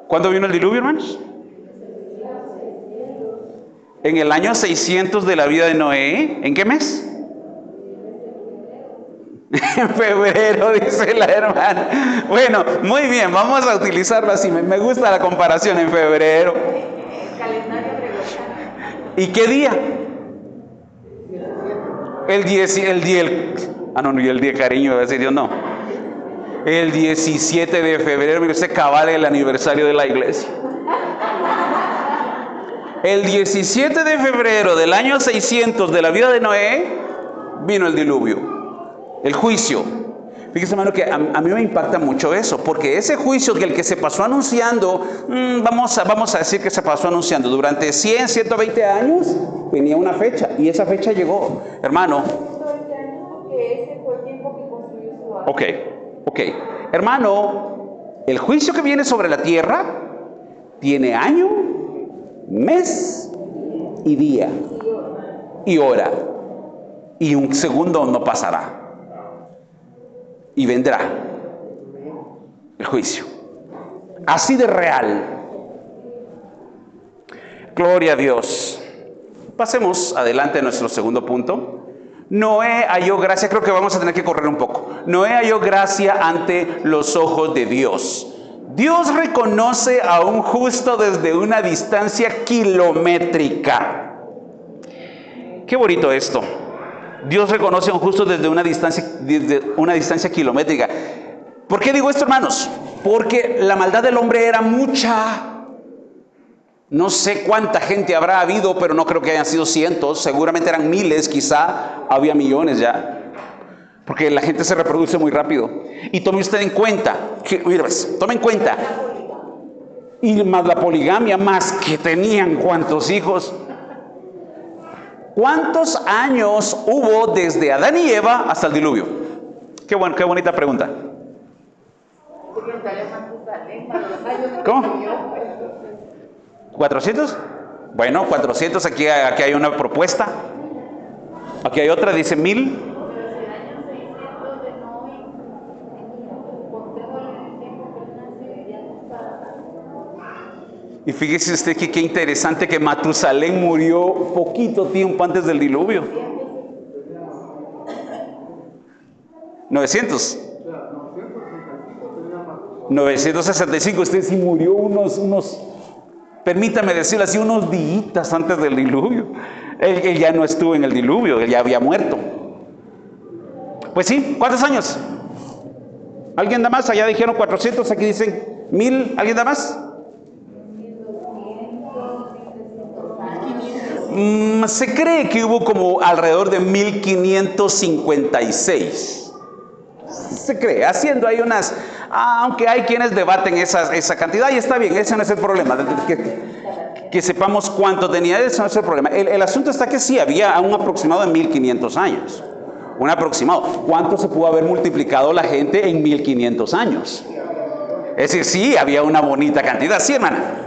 ¿Cuándo vino el diluvio, hermanos? En el año 600 de la vida de Noé. ¿En qué mes? En febrero, dice la hermana. Bueno, muy bien, vamos a utilizarlo así. Me gusta la comparación, en febrero. El calendario gregoriano. ¿Y qué día? El día cariño, va a decir Dios, no. El 17 de febrero, mire usted, cabal el aniversario de la iglesia. El 17 de febrero del año 600 de la vida de Noé, vino el diluvio, el juicio. Fíjese, hermano, que a mí me impacta mucho eso, porque ese juicio que el que se pasó anunciando, vamos a decir que se pasó anunciando durante 100, 120 años, tenía una fecha, y esa fecha llegó, hermano. 120 años porque ese fue el tiempo que construyó su arca. Ok, hermano, el juicio que viene sobre la tierra tiene año, mes y día y hora, y un segundo no pasará, y vendrá el juicio, así de real. Gloria a Dios. Pasemos adelante a nuestro segundo punto. Noé halló gracia, creo que vamos a tener que correr un poco. Noé halló gracia ante los ojos de Dios. Dios reconoce a un justo desde una distancia kilométrica. Qué bonito esto. Dios reconoce a un justo desde una distancia kilométrica. ¿Por qué digo esto, hermanos? Porque la maldad del hombre era mucha. No sé cuánta gente habrá habido, pero no creo que hayan sido cientos. Seguramente eran miles, quizá había millones ya. Porque la gente se reproduce muy rápido. Y tome usted en cuenta, tome en cuenta, y más la poligamia, más que tenían cuántos hijos. ¿Cuántos años hubo desde Adán y Eva hasta el diluvio? Qué bonita pregunta. ¿Cómo? ¿400? Bueno, 400, aquí hay una propuesta. Aquí hay otra, dice 1000. Y fíjese usted que qué interesante que Matusalén murió poquito tiempo antes del diluvio. 900. 965, usted sí murió permítame decirlo así, unos días antes del diluvio. Él ya no estuvo en el diluvio, él ya había muerto. Pues sí, ¿cuántos años? ¿Alguien da más? Allá dijeron 400, aquí dicen 1000, ¿alguien da más? Se cree que hubo como alrededor de 1556. Se cree, haciendo ahí aunque hay quienes debaten esa cantidad, y está bien, ese no es el problema. Que sepamos cuánto tenía, ese no es el problema. El asunto está que sí, había un aproximado de 1500 años. Un aproximado. ¿Cuánto se pudo haber multiplicado la gente en 1500 años? Es decir, sí, había una bonita cantidad, ¿sí, hermana?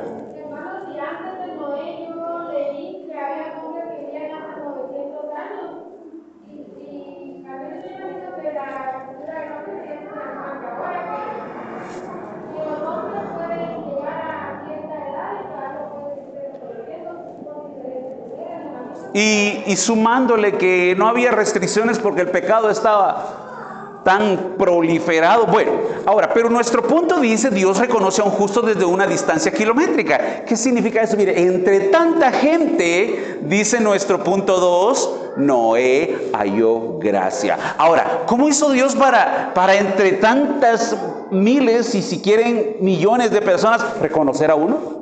Y sumándole que no había restricciones porque el pecado estaba tan proliferado. Bueno, ahora, pero nuestro punto dice, Dios reconoce a un justo desde una distancia kilométrica. ¿Qué significa eso? Mire, entre tanta gente, dice nuestro punto 2, Noé halló gracia. Ahora, ¿cómo hizo Dios para entre tantas miles y si quieren millones de personas reconocer a uno?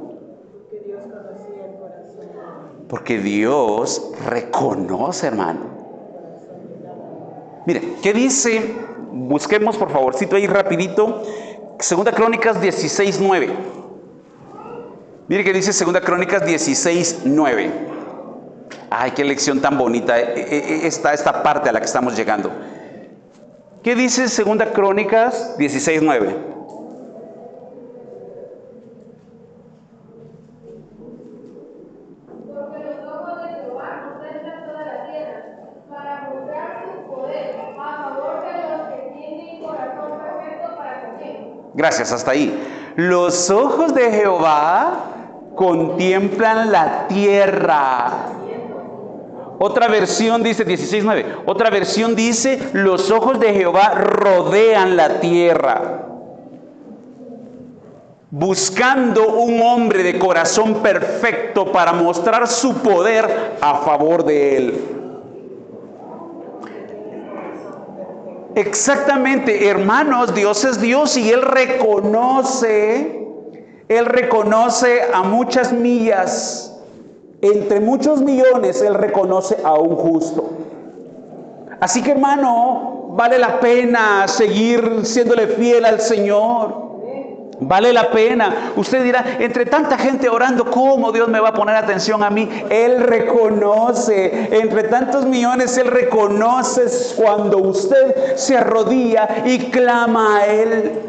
Porque Dios reconoce, hermano. Mire, ¿qué dice? Busquemos por favorcito ahí rapidito. 2 Crónicas 16:9. Mire que dice 2 Crónicas 16:9. Ay, qué lección tan bonita esta parte a la que estamos llegando. ¿Qué dice 2 Crónicas 16:9? Gracias, hasta ahí. Los ojos de Jehová contemplan la tierra. Otra versión dice 16:9. Otra versión dice: los ojos de Jehová rodean la tierra, buscando un hombre de corazón perfecto para mostrar su poder a favor de él. Exactamente, hermanos, Dios es Dios y Él reconoce a muchas millas, entre muchos millones, Él reconoce a un justo. Así que, hermano, vale la pena seguir siéndole fiel al Señor. Vale la pena. Usted dirá, entre tanta gente orando, ¿cómo Dios me va a poner atención a mí? Él reconoce, entre tantos millones, Él reconoce cuando usted se arrodilla y clama a Él.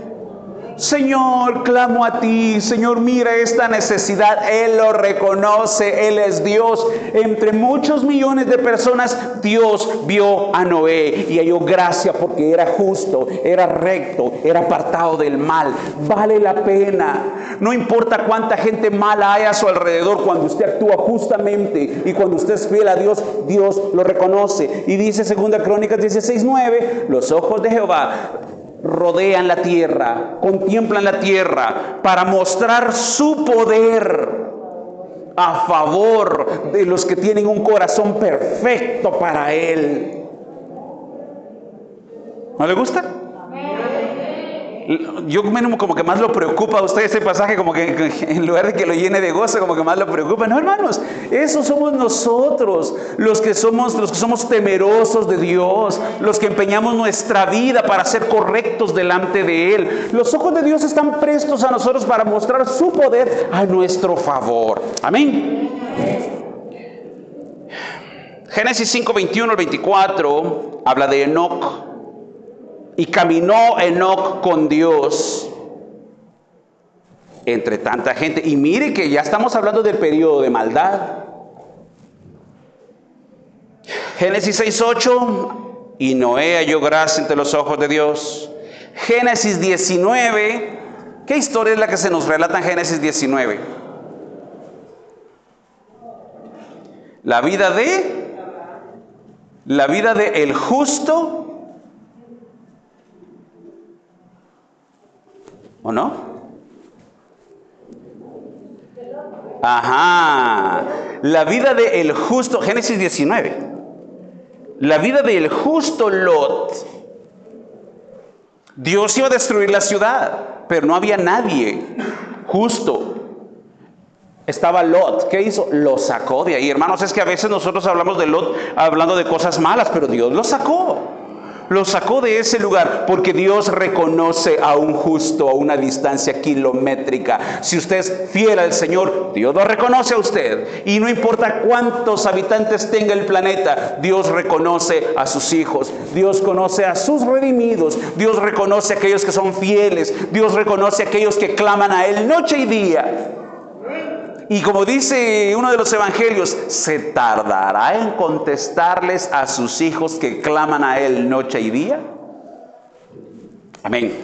Señor, clamo a ti. Señor, mira esta necesidad. Él lo reconoce. Él es Dios. Entre muchos millones de personas, Dios vio a Noé y halló gracia porque era justo, era recto, era apartado del mal. Vale la pena. No importa cuánta gente mala hay a su alrededor, cuando usted actúa justamente y cuando usted es fiel a Dios, Dios lo reconoce. Y dice 2 Crónicas 16:9, los ojos de Jehová rodean la tierra, contemplan la tierra para mostrar su poder a favor de los que tienen un corazón perfecto para Él. ¿No le gusta? Yo como que más lo preocupa a usted ese pasaje, como que en lugar de que lo llene de gozo, como que más lo preocupa. No, hermanos, esos somos nosotros, los que somos temerosos de Dios, los que empeñamos nuestra vida para ser correctos delante de Él. Los ojos de Dios están prestos a nosotros para mostrar su poder a nuestro favor. Amén. Génesis 5:21 al 24 habla de Enoc. Y caminó Enoc con Dios entre tanta gente. Y mire que ya estamos hablando del periodo de maldad. Génesis 6:8, y Noé halló gracia ante los ojos de Dios. Génesis 19, ¿qué historia es la que se nos relata en Génesis 19? La vida de el justo, ¿o no? Ajá, la vida de el justo, Génesis 19. La vida del justo Lot. Dios iba a destruir la ciudad, pero no había nadie justo. Estaba Lot. ¿Qué hizo? Lo sacó de ahí. Hermanos, es que a veces nosotros hablamos de Lot hablando de cosas malas, pero Dios lo sacó. Lo sacó de ese lugar porque Dios reconoce a un justo a una distancia kilométrica. Si usted es fiel al Señor, Dios lo reconoce a usted. Y no importa cuántos habitantes tenga el planeta, Dios reconoce a sus hijos. Dios conoce a sus redimidos. Dios reconoce a aquellos que son fieles. Dios reconoce a aquellos que claman a Él noche y día. Y como dice uno de los evangelios, se tardará en contestarles a sus hijos que claman a Él noche y día. Amén.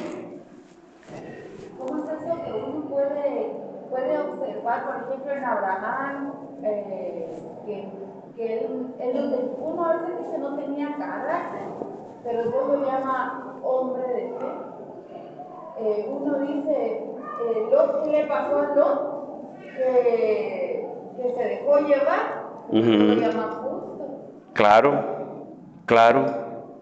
¿Cómo es eso que uno puede observar, por ejemplo, en Abraham, que uno a veces dice no tenía carácter, pero Dios lo llama hombre de fe? Uno dice, ¿qué le pasó a Lot? Que se dejó llevar, lo llama justo. Claro, claro.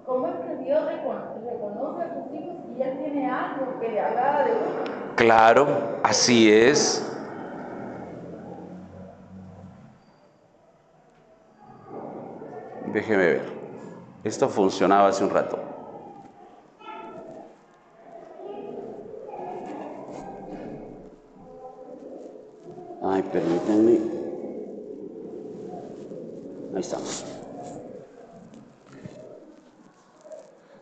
¿Cómo es que Dios reconoce a sus hijos y Él tiene algo que le agrada de uno? Claro, así es. Déjeme ver. Esto funcionaba hace un rato. Ay, permítanme. Ahí estamos.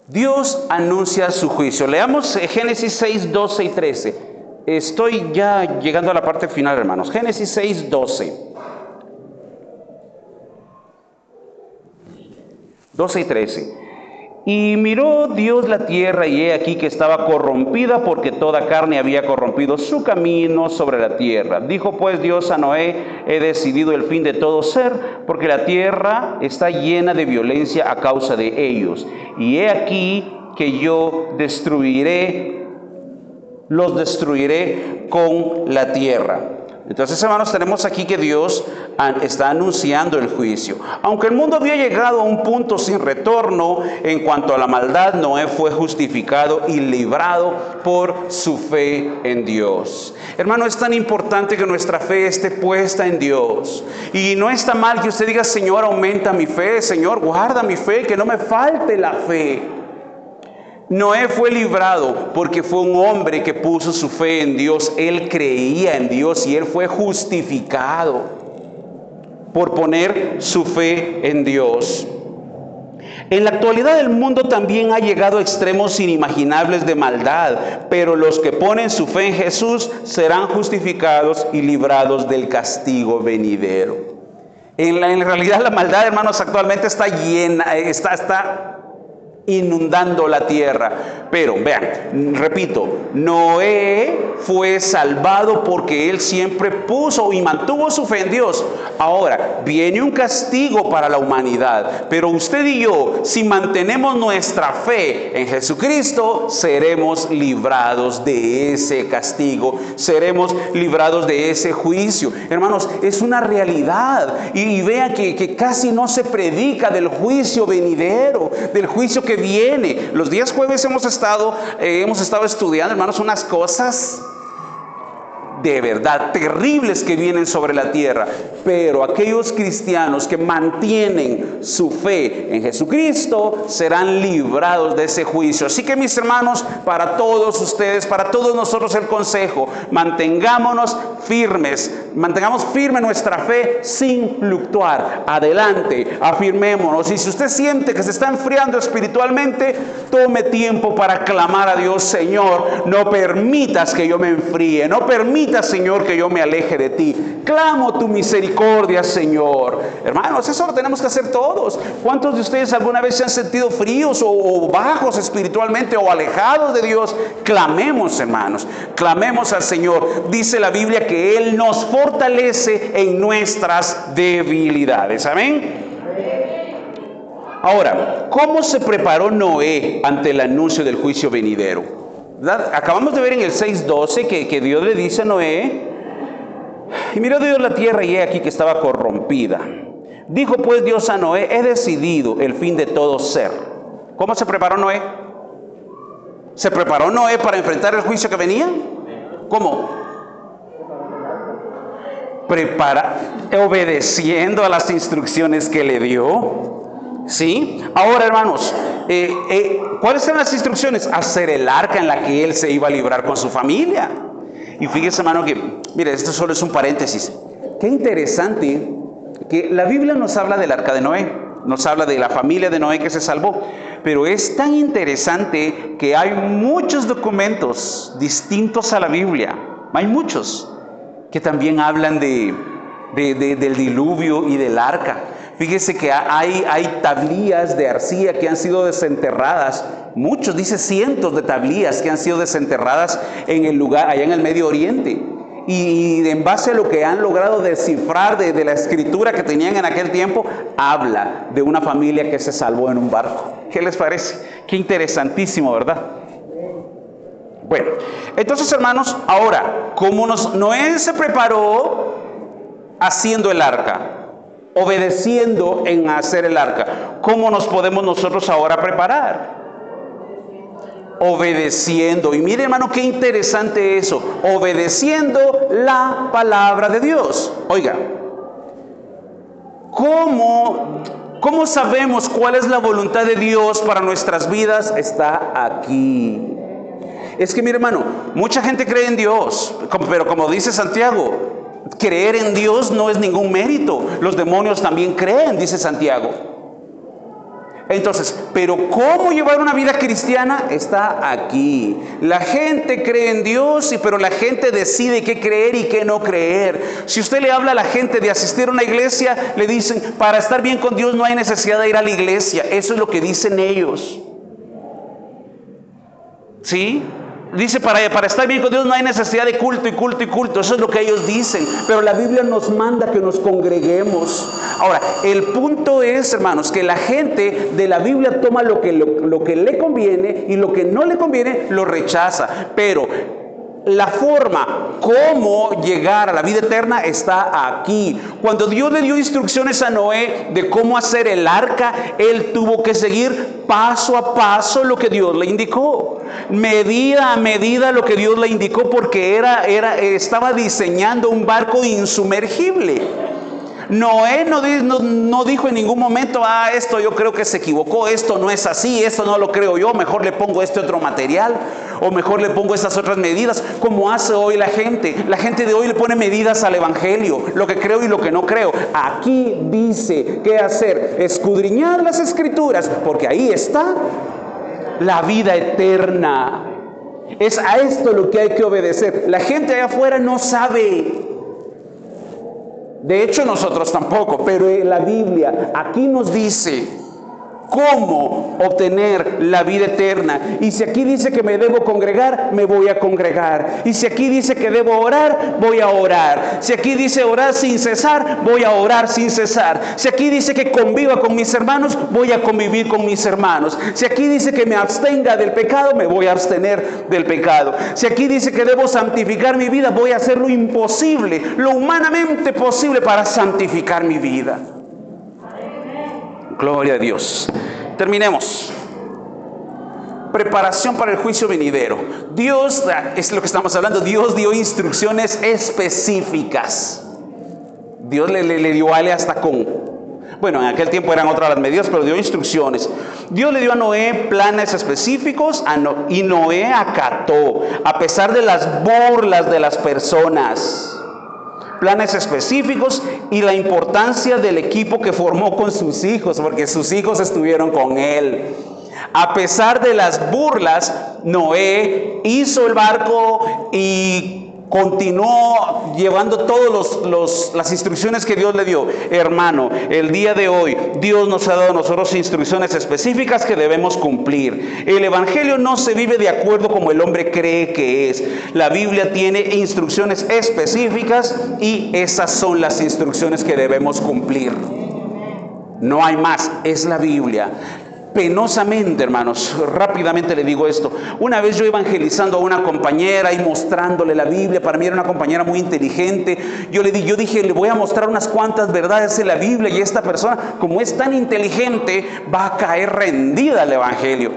Dios anuncia su juicio. Leamos Génesis 6, 12 y 13. Estoy ya llegando a la parte final, hermanos. Génesis 6, 12. 12 y 13. Y miró Dios la tierra, y he aquí que estaba corrompida, porque toda carne había corrompido su camino sobre la tierra. Dijo pues Dios a Noé: he decidido el fin de todo ser, porque la tierra está llena de violencia a causa de ellos. Y he aquí que yo los destruiré con la tierra. Entonces, hermanos, tenemos aquí que Dios está anunciando el juicio. Aunque el mundo había llegado a un punto sin retorno en cuanto a la maldad, Noé fue justificado y librado por su fe en Dios. Hermano, es tan importante que nuestra fe esté puesta en Dios. Y no está mal que usted diga: Señor, aumenta mi fe, Señor, guarda mi fe, que no me falte la fe. Noé fue librado porque fue un hombre que puso su fe en Dios. Él creía en Dios y él fue justificado por poner su fe en Dios. En la actualidad el mundo también ha llegado a extremos inimaginables de maldad, pero los que ponen su fe en Jesús serán justificados y librados del castigo venidero. En realidad la maldad, hermanos, actualmente está llena, está inundando la tierra. Pero vean, repito, Noé fue salvado porque él siempre puso y mantuvo su fe en Dios. Ahora viene un castigo para la humanidad, pero usted y yo, si mantenemos nuestra fe en Jesucristo, seremos librados de ese castigo, seremos librados de ese juicio. Hermanos, es una realidad. Y vean que casi no se predica del juicio venidero, del juicio que viene. Los días jueves hemos estado estudiando, hermanos, unas cosas de verdad terribles que vienen sobre la tierra, pero aquellos cristianos que mantienen su fe en Jesucristo serán librados de ese juicio. Así que, mis hermanos, para todos ustedes, para todos nosotros, el consejo: mantengámonos firmes, mantengamos firme nuestra fe sin fluctuar. Adelante, afirmémonos. Y si usted siente que se está enfriando espiritualmente, tome tiempo para clamar a Dios: Señor, no permitas que yo me enfríe, no permitas, Señor, que yo me aleje de ti. Clamo tu misericordia, Señor. Hermanos, eso lo tenemos que hacer todos. ¿Cuántos de ustedes alguna vez se han sentido fríos o bajos espiritualmente o alejados de Dios? Clamemos, hermanos, clamemos al Señor. Dice la Biblia que Él nos fortalece en nuestras debilidades. Amén. Ahora, ¿cómo se preparó Noé ante el anuncio del juicio venidero? ¿Verdad? Acabamos de ver en el 6:12 que Dios le dice a Noé: y miró Dios la tierra y he aquí que estaba corrompida. Dijo pues Dios a Noé: he decidido el fin de todo ser. ¿Cómo se preparó Noé? ¿Se preparó Noé para enfrentar el juicio que venía? ¿Cómo? Obedeciendo a las instrucciones que le dio. ¿Sí? Ahora, hermanos, ¿cuáles eran las instrucciones? Hacer el arca en la que él se iba a librar con su familia. Y fíjese, hermano, que, mire, esto solo es un paréntesis. Qué interesante que la Biblia nos habla del arca de Noé, nos habla de la familia de Noé que se salvó. Pero es tan interesante que hay muchos documentos distintos a la Biblia. Hay muchos que también hablan del diluvio y del arca. Fíjese que hay tablillas de arcilla que han sido desenterradas. Muchos, dice cientos de tablillas que han sido desenterradas en el lugar, allá en el Medio Oriente. Y en base a lo que han logrado descifrar de la escritura que tenían en aquel tiempo, habla de una familia que se salvó en un barco. ¿Qué les parece? Qué interesantísimo, ¿verdad? Bueno, entonces, hermanos, ahora, ¿cómo Noé se preparó haciendo el arca? Obedeciendo en hacer el arca. ¿Cómo nos podemos nosotros ahora preparar? Obedeciendo. Y mire, hermano, qué interesante eso. Obedeciendo la palabra de Dios. Oiga, ¿cómo sabemos cuál es la voluntad de Dios para nuestras vidas? Está aquí. Es que, mire, hermano, mucha gente cree en Dios, pero como dice Santiago, creer en Dios no es ningún mérito. Los demonios también creen, dice Santiago. Entonces, pero ¿cómo llevar una vida cristiana? Está aquí. La gente cree en Dios, pero la gente decide qué creer y qué no creer. Si usted le habla a la gente de asistir a una iglesia, le dicen: para estar bien con Dios no hay necesidad de ir a la iglesia. Eso es lo que dicen ellos. ¿Sí? Dice, para estar bien con Dios no hay necesidad de culto y culto y culto. Eso es lo que ellos dicen. Pero la Biblia nos manda que nos congreguemos. Ahora, el punto es, hermanos, que la gente de la Biblia toma lo que le conviene, y lo que no le conviene lo rechaza. Pero la forma cómo llegar a la vida eterna está aquí. Cuando Dios le dio instrucciones a Noé de cómo hacer el arca, él tuvo que seguir paso a paso lo que Dios le indicó, medida a medida lo que Dios le indicó, porque estaba diseñando un barco insumergible. Noé no dijo en ningún momento: esto yo creo que se equivocó, esto no es así, esto no lo creo yo, mejor le pongo este otro material, o mejor le pongo estas otras medidas, como hace hoy la gente. La gente de hoy le pone medidas al evangelio, lo que creo y lo que no creo. Aquí dice qué hacer: escudriñar las escrituras, porque ahí está la vida eterna. Es a esto lo que hay que obedecer. La gente allá afuera no sabe. De hecho, nosotros tampoco, pero la Biblia aquí nos dice cómo obtener la vida eterna. Y si aquí dice que me debo congregar, me voy a congregar. Y si aquí dice que debo orar, voy a orar. Si aquí dice orar sin cesar, voy a orar sin cesar. Si aquí dice que conviva con mis hermanos, voy a convivir con mis hermanos. Si aquí dice que me abstenga del pecado, me voy a abstener del pecado. Si aquí dice que debo santificar mi vida, voy a hacer lo imposible, lo humanamente posible para santificar mi vida. Gloria a Dios. Terminemos. Preparación para el juicio venidero. Dios, es lo que estamos hablando, Dios dio instrucciones específicas. Dios le dio a él hasta con... Bueno, en aquel tiempo eran otras las medidas, pero dio instrucciones. Dios le dio a Noé planes específicos y Noé acató, a pesar de las burlas de las personas. planes específicos y la importancia del equipo que formó con sus hijos, porque sus hijos estuvieron con él. A pesar de las burlas, Noé hizo el barco y continuó llevando todas las instrucciones que Dios le dio. Hermano, el día de hoy Dios nos ha dado a nosotros instrucciones específicas que debemos cumplir. El evangelio no se vive de acuerdo como el hombre cree que es. La Biblia tiene instrucciones específicas y esas son las instrucciones que debemos cumplir. No hay más, es la Biblia. Penosamente, hermanos, rápidamente le digo esto. Una vez yo evangelizando a una compañera y mostrándole la Biblia, para mí era una compañera muy inteligente. Yo dije, le voy a mostrar unas cuantas verdades en la Biblia, y esta persona, como es tan inteligente, va a caer rendida al evangelio.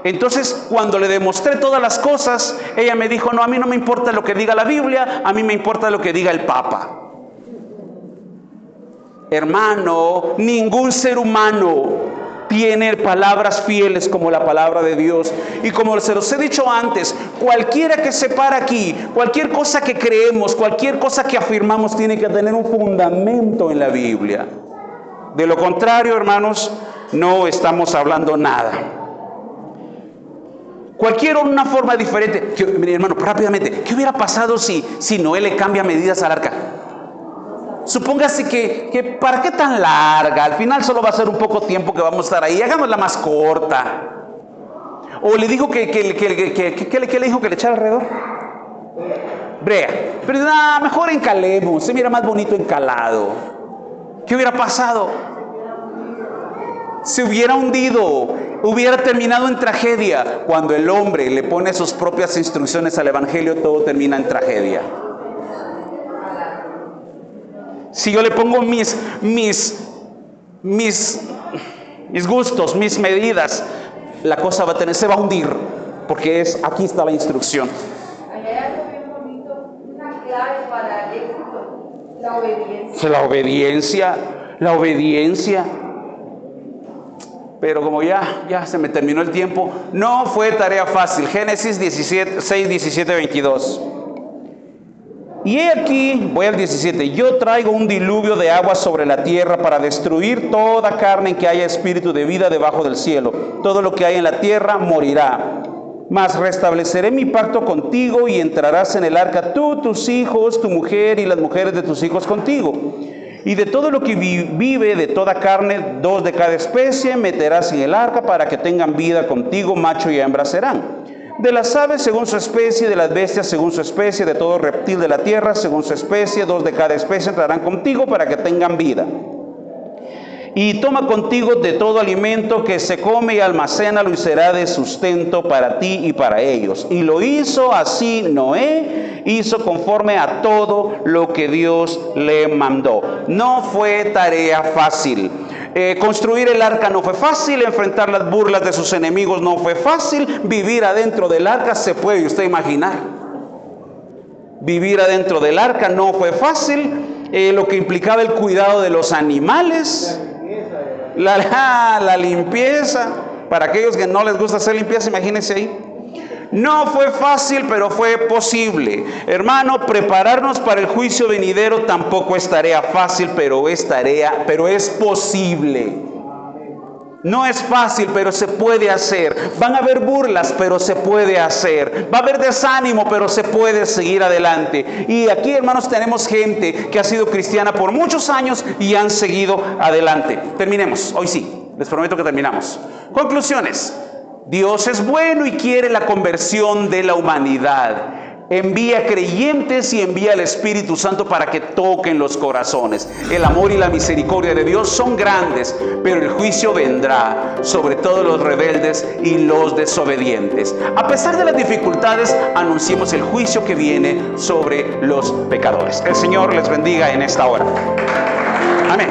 Entonces, cuando le demostré todas las cosas, ella me dijo, no, a mí no me importa lo que diga la Biblia, a mí me importa lo que diga el Papa. Hermano, ningún ser humano tiene palabras fieles como la palabra de Dios. Y como se los he dicho antes, cualquiera que se para aquí, cualquier cosa que creemos, cualquier cosa que afirmamos, tiene que tener un fundamento en la Biblia. De lo contrario, hermanos, no estamos hablando nada. Cualquier una forma diferente. Hermano, rápidamente, ¿qué hubiera pasado si Noé le cambia medidas al arca? Supóngase que ¿para qué tan larga? Al final solo va a ser un poco tiempo que vamos a estar ahí. Hagámosla más corta. O le dijo ¿qué le dijo que le echara alrededor? Brea. Pero mejor encalemos. Se mira más bonito encalado. ¿Qué hubiera pasado? Se hubiera hundido. Hubiera terminado en tragedia. Cuando el hombre le pone sus propias instrucciones al evangelio, todo termina en tragedia. Si yo le pongo mis gustos, mis medidas, la cosa se va a hundir, porque aquí está la instrucción. Hay algo bien bonito, una clave para el éxito, la obediencia. La obediencia. Pero como ya se me terminó el tiempo, no fue tarea fácil. Génesis 6, 17, 22. Y he aquí, voy al 17, yo traigo un diluvio de agua sobre la tierra para destruir toda carne en que haya espíritu de vida debajo del cielo. Todo lo que hay en la tierra morirá. Mas restableceré mi pacto contigo y entrarás en el arca tú, tus hijos, tu mujer y las mujeres de tus hijos contigo. Y de todo lo que vive, de toda carne, 2 de cada especie, meterás en el arca para que tengan vida contigo, macho y hembra serán. De las aves según su especie, de las bestias según su especie, de todo reptil de la tierra según su especie, 2 de cada especie entrarán contigo para que tengan vida. Y toma contigo de todo alimento que se come y almacénalo y será de sustento para ti y para ellos. Y lo hizo así Noé, hizo conforme a todo lo que Dios le mandó. No fue tarea fácil. Construir el arca no fue fácil, enfrentar las burlas de sus enemigos no fue fácil, vivir adentro del arca se puede usted imaginar. Vivir adentro del arca no fue fácil, lo que implicaba el cuidado de los animales, la limpieza, para aquellos que no les gusta hacer limpieza, imagínense ahí. No fue fácil, pero fue posible. Hermano, prepararnos para el juicio venidero tampoco es tarea fácil, pero es posible. No es fácil, pero se puede hacer. Van a haber burlas, pero se puede hacer. Va a haber desánimo, pero se puede seguir adelante. Y aquí, hermanos, tenemos gente que ha sido cristiana por muchos años y han seguido adelante. Terminemos, hoy sí, les prometo que terminamos. Conclusiones. Dios es bueno y quiere la conversión de la humanidad. Envía creyentes y envía el Espíritu Santo para que toquen los corazones. El amor y la misericordia de Dios son grandes, pero el juicio vendrá sobre todos los rebeldes y los desobedientes. A pesar de las dificultades, anunciemos el juicio que viene sobre los pecadores. El Señor les bendiga en esta hora. Amén.